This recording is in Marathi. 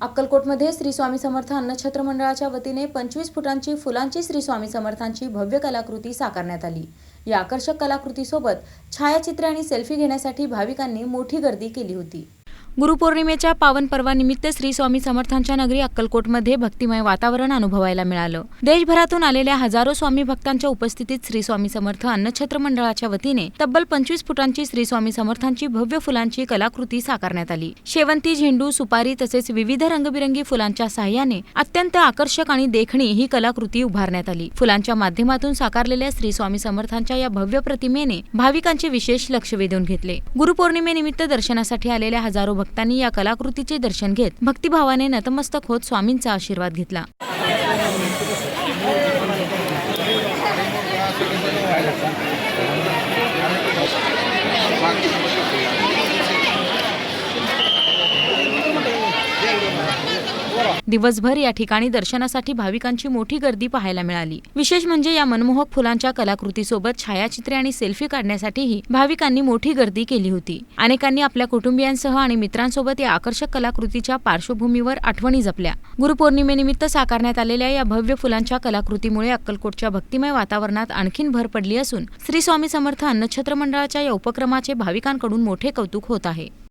अक्कलकोटमध्ये श्री स्वामी समर्थ अन्नछत्र मंडळाच्या वतीने 25 फुटांची फुलांची श्री स्वामी समर्थांची भव्य कलाकृती साकारण्यात आली। या आकर्षक कलाकृतीसोबत छायाचित्रे आणि सेल्फी घेण्यासाठी भाविकांनी मोठी गर्दी केली होती। गुरुपौर्णिमेच्या पावन पर्वानिमित्त श्री स्वामी समर्थांच्या नगरी अक्कलकोटमध्ये भक्तिमय वातावरण अनुभवायला मिळालं। देशभरातून आलेल्या हजारो स्वामी भक्तांच्या उपस्थितीत श्री स्वामी समर्थ अन्नछत्र मंडळाच्या वतीने तब्बल 25 फुटांची श्री स्वामी समर्थांची भव्य फुलांची कलाकृती साकारण्यात आली। शेवंती, झेंडू, सुपारी तसेच विविध रंगबिरंगी फुलांच्या साह्याने अत्यंत आकर्षक आणि देखणी ही कलाकृती उभारण्यात आली। फुलांच्या माध्यमातून साकारलेल्या श्री स्वामी समर्थांच्या या भव्य प्रतिमेने भाविकांचे विशेष लक्ष वेधून घेतले। गुरुपौर्णिमेनिमित्त दर्शनासाठी आलेल्या हजारो भक्तांनी या कलाकृतीचे दर्शन घेत भक्तिभावाने नतमस्तक होत स्वामींचा आशीर्वाद घेतला। दिवसभर या ठिकाणी दर्शनासाठी भाविकांची मोठी गर्दी पाहायला मिळाली। विशेष म्हणजे या मनमोहक फुलांच्या कलाकृतीसोबत छायाचित्रे आणि सेल्फी काढण्यासाठीही भाविकांनी मोठी गर्दी केली होती। अनेकांनी आपल्या कुटुंबियांसह आणि मित्रांसोबत या आकर्षक कलाकृतीच्या पार्श्वभूमीवर आठवणी जपल्या। गुरुपौर्णिमेनिमित्त साकारण्यात आलेल्या या भव्य फुलांच्या कलाकृतीमुळे अक्कलकोटच्या भक्तिमय वातावरणात आणखीन भर पडली असून श्री स्वामी समर्थ अन्नछत्र मंडळाच्या या उपक्रमाचे भाविकांकडून मोठे कौतुक होत आहे।